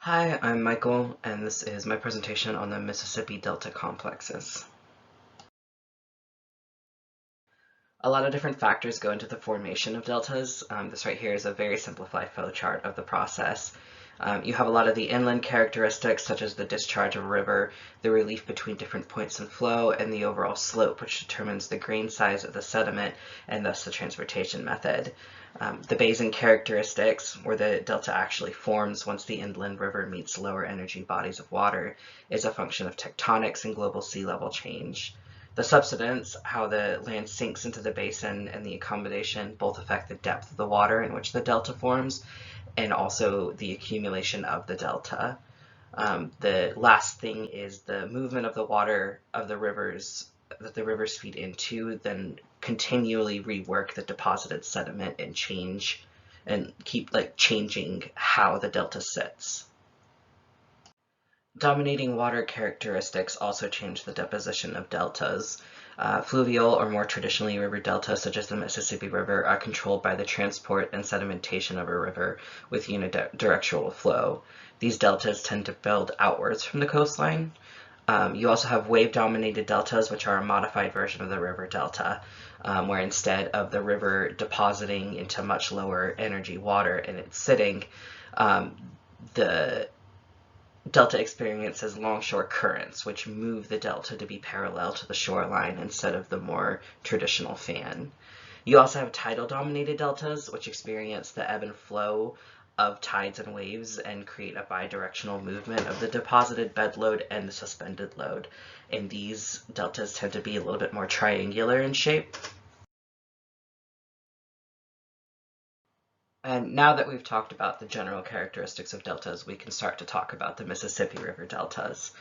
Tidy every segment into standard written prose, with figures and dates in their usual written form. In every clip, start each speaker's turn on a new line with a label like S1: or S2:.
S1: Hi, I'm Michael, and this is my presentation on the Mississippi Delta complexes. A lot of different factors go into the formation of deltas. This right here is a very simplified flowchart of the process. You have a lot of the inland characteristics, such as the discharge of a river, the relief between different points in flow, and the overall slope, which determines the grain size of the sediment and thus the transportation method. The basin characteristics, where the delta actually forms once the inland river meets lower energy bodies of water, is a function of tectonics and global sea level change. The subsidence, how the land sinks into the basin, and the accommodation both affect the depth of the water in which the delta forms, and also the accumulation of the delta. The last thing is the movement of the water of the rivers that the rivers feed into, then continually rework the deposited sediment and change and keep changing how the delta sits. Dominating water characteristics also change the deposition of deltas. Fluvial, or more traditionally river deltas, such as the Mississippi River, are controlled by the transport and sedimentation of a river with unidirectional flow. These deltas tend to build outwards from the coastline. You also have wave-dominated deltas, which are a modified version of the river delta, where instead of the river depositing into much lower energy water and it's sitting, the delta experiences longshore currents, which move the delta to be parallel to the shoreline instead of the more traditional fan. You also have tidal-dominated deltas, which experience the ebb and flow of tides and waves and create a bidirectional movement of the deposited bed load and the suspended load. And these deltas tend to be a little bit more triangular in shape. And now that we've talked about the general characteristics of deltas, we can start to talk about the Mississippi River deltas.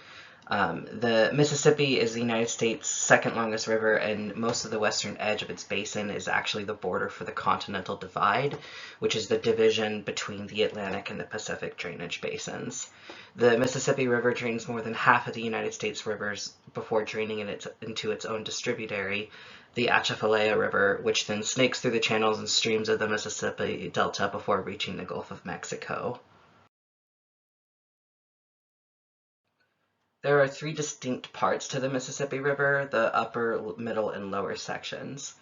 S1: The Mississippi is the United States' second longest river, and most of the western edge of its basin is actually the border for the Continental Divide, which is the division between the Atlantic and the Pacific drainage basins. The Mississippi River drains more than half of the United States rivers before draining into its own distributary, the Atchafalaya River, which then snakes through the channels and streams of the Mississippi Delta before reaching the Gulf of Mexico. There are three distinct parts to the Mississippi River: the upper, middle, and lower sections.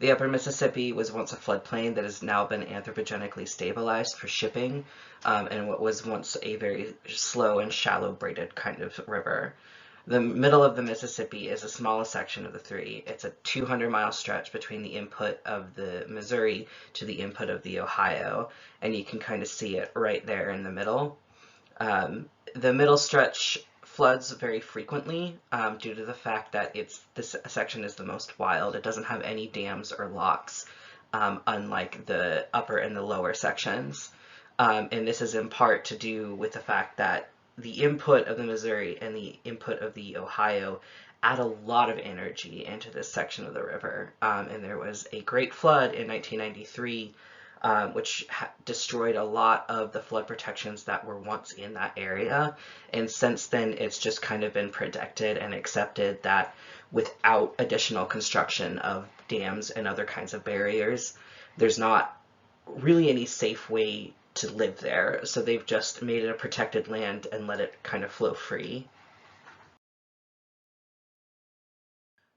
S1: The upper Mississippi was once a floodplain that has now been anthropogenically stabilized for shipping, and what was once a very slow and shallow braided kind of river. The middle of the Mississippi is the smallest section of the three. It's a 200-mile stretch between the input of the Missouri to the input of the Ohio, and you can kind of see it right there in the middle. The middle stretch floods very frequently due to the fact that this section is the most wild. It doesn't have any dams or locks, unlike the upper and the lower sections. And this is in part to do with the fact that the input of the Missouri and the input of the Ohio add a lot of energy into this section of the river. And there was a great flood in 1993, which destroyed a lot of the flood protections that were once in that area. And since then, it's just kind of been predicted and accepted that without additional construction of dams and other kinds of barriers, there's not really any safe way to live there. So they've just made it a protected land and let it kind of flow free.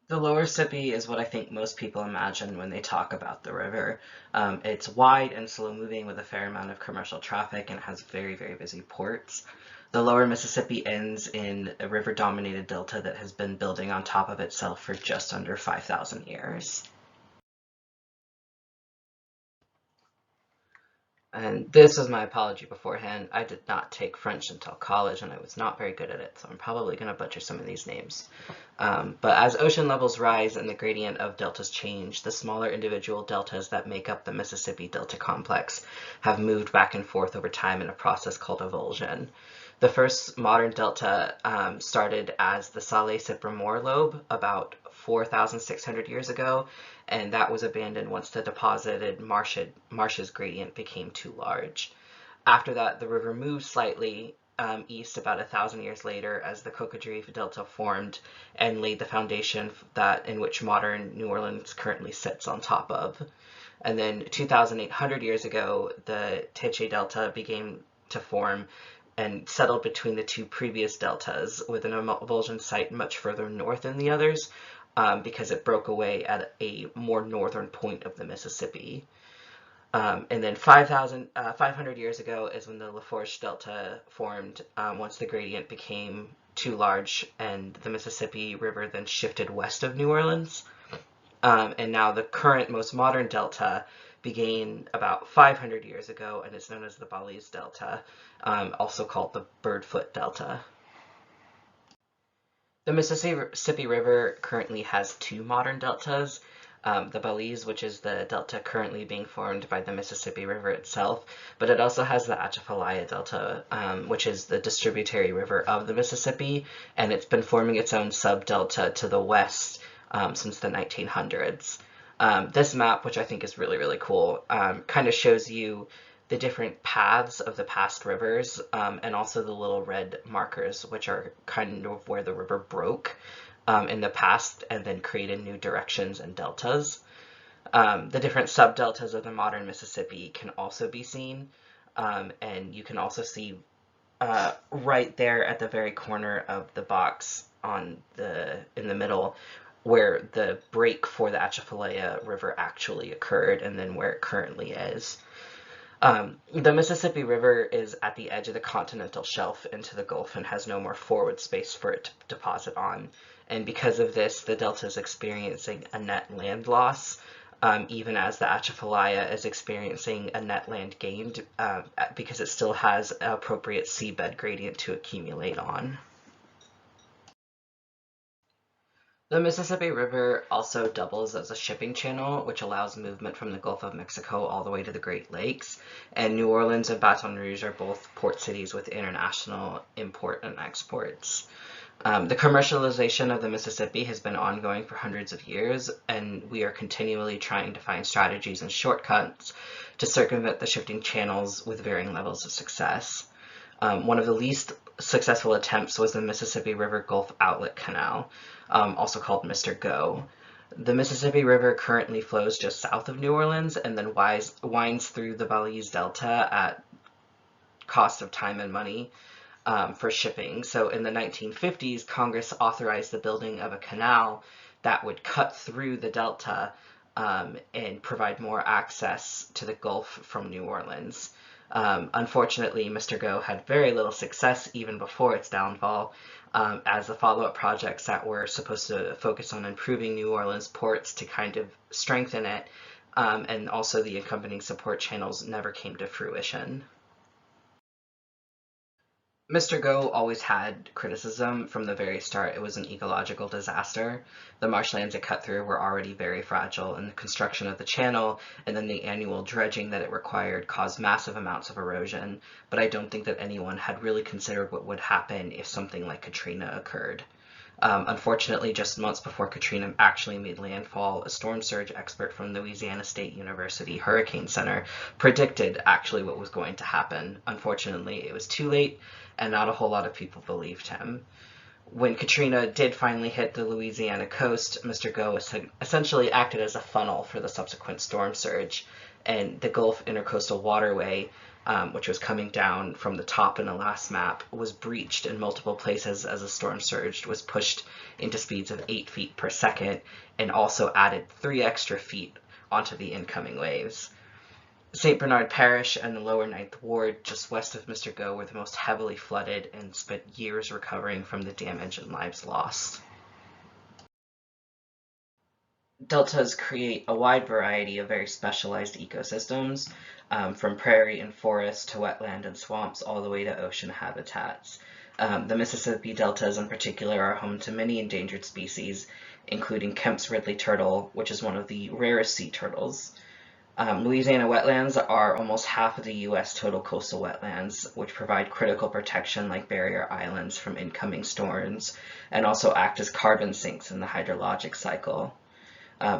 S1: The lower Mississippi is what I think most people imagine when they talk about the river. It's wide and slow moving with a fair amount of commercial traffic and has very, very busy ports. The lower Mississippi ends in a river-dominated delta that has been building on top of itself for just under 5,000 years. And this is my apology beforehand. I did not take French until college, and I was not very good at it, so I'm probably going to butcher some of these names. But as ocean levels rise and the gradient of deltas change, the smaller individual deltas that make up the Mississippi Delta complex have moved back and forth over time in a process called avulsion. The first modern delta started as the Salé-Cypremort lobe about 4,600 years ago, and that was abandoned once the deposited marshes gradient became too large. After that, the river moved slightly east about 1,000 years later as the Cocodrie Delta formed and laid the foundation in which modern New Orleans currently sits on top of. And then 2,800 years ago, the Teche Delta began to form and settled between the two previous deltas, with an emulsion site much further north than the others, because it broke away at a more northern point of the Mississippi. And then 500 years ago is when the Lafourche Delta formed, once the gradient became too large, and the Mississippi River then shifted west of New Orleans. And now the current most modern delta began about 500 years ago and is known as the Balize Delta, also called the Birdfoot Delta. The Mississippi River currently has two modern deltas. The Balize, which is the delta currently being formed by the Mississippi River itself, but it also has the Atchafalaya Delta, which is the distributary river of the Mississippi, and it's been forming its own subdelta to the west since the 1900s. This map, which I think is really, really cool, kind of shows you the different paths of the past rivers, and also the little red markers, which are kind of where the river broke in the past and then created new directions and deltas. The different subdeltas of the modern Mississippi can also be seen, and you can also see right there at the very corner of the box in the middle where the break for the Atchafalaya River actually occurred, and then where it currently is. The Mississippi River is at the edge of the continental shelf into the Gulf and has no more forward space for it to deposit on. And because of this, the delta is experiencing a net land loss, even as the Atchafalaya is experiencing a net land gain, because it still has an appropriate seabed gradient to accumulate on. The Mississippi River also doubles as a shipping channel, which allows movement from the Gulf of Mexico all the way to the Great Lakes, and New Orleans and Baton Rouge are both port cities with international import and exports. The commercialization of the Mississippi has been ongoing for hundreds of years, and we are continually trying to find strategies and shortcuts to circumvent the shifting channels with varying levels of success. One of the least successful attempts was the Mississippi River Gulf Outlet Canal, also called Mr. Go. The Mississippi River currently flows just south of New Orleans and then winds through the Balize Delta at cost of time and money for shipping. So in the 1950s, Congress authorized the building of a canal that would cut through the delta and provide more access to the Gulf from New Orleans. Unfortunately, Mr. Go had very little success even before its downfall, as the follow-up projects that were supposed to focus on improving New Orleans ports to kind of strengthen it, and also the accompanying support channels never came to fruition. Mr. Go always had criticism from the very start. It was an ecological disaster. The marshlands it cut through were already very fragile, and the construction of the channel and then the annual dredging that it required caused massive amounts of erosion, but I don't think that anyone had really considered what would happen if something like Katrina occurred. Unfortunately, just months before Katrina actually made landfall, a storm surge expert from Louisiana State University Hurricane Center predicted actually what was going to happen. Unfortunately, it was too late, and not a whole lot of people believed him. When Katrina did finally hit the Louisiana coast, Mr. Go essentially acted as a funnel for the subsequent storm surge, and the Gulf Intercoastal Waterway, which was coming down from the top in the last map, was breached in multiple places as the storm surge was pushed into speeds of 8 feet per second, and also added 3 extra feet onto the incoming waves. St. Bernard Parish and the lower Ninth Ward, just west of Mr. Go, were the most heavily flooded and spent years recovering from the damage and lives lost. Deltas create a wide variety of very specialized ecosystems, from prairie and forest to wetland and swamps all the way to ocean habitats. The Mississippi deltas in particular are home to many endangered species, including Kemp's Ridley turtle, which is one of the rarest sea turtles. Louisiana wetlands are almost half of the U.S. total coastal wetlands, which provide critical protection like barrier islands from incoming storms, and also act as carbon sinks in the hydrologic cycle.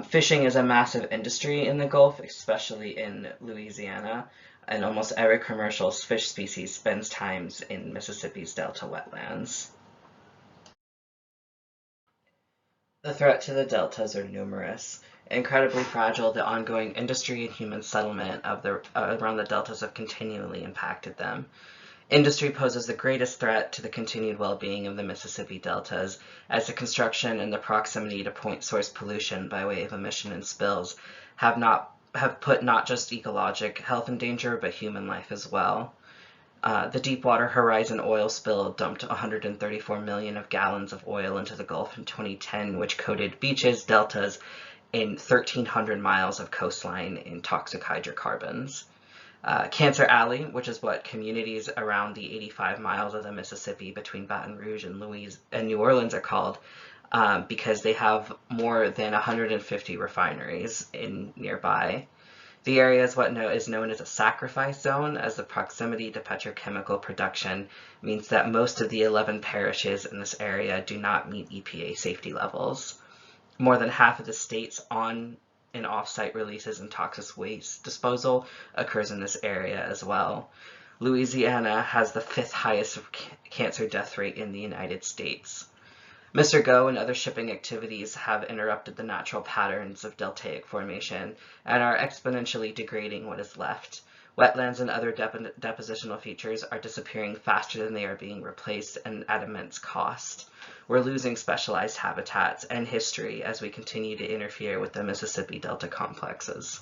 S1: Fishing is a massive industry in the Gulf, especially in Louisiana, and almost every commercial fish species spends time in Mississippi's delta wetlands. The threat to the deltas are numerous. Incredibly fragile, the ongoing industry and human settlement around the deltas have continually impacted them. Industry poses the greatest threat to the continued well-being of the Mississippi deltas, as the construction and the proximity to point source pollution by way of emission and spills have put not just ecologic health in danger, but human life as well. The Deepwater Horizon oil spill dumped 134 million of gallons of oil into the Gulf in 2010, which coated beaches, deltas, in 1,300 miles of coastline in toxic hydrocarbons. Cancer Alley, which is what communities around the 85 miles of the Mississippi between Baton Rouge and New Orleans are called, because they have more than 150 refineries in nearby. The area is what is known as a sacrifice zone, as the proximity to petrochemical production means that most of the 11 parishes in this area do not meet EPA safety levels. More than half of the state's on and off-site releases and toxic waste disposal occurs in this area as well. Louisiana has the 5th highest cancer death rate in the United States. Mr. Go and other shipping activities have interrupted the natural patterns of deltaic formation and are exponentially degrading what is left. Wetlands and other depositional features are disappearing faster than they are being replaced and at immense cost. We're losing specialized habitats and history as we continue to interfere with the Mississippi Delta complexes.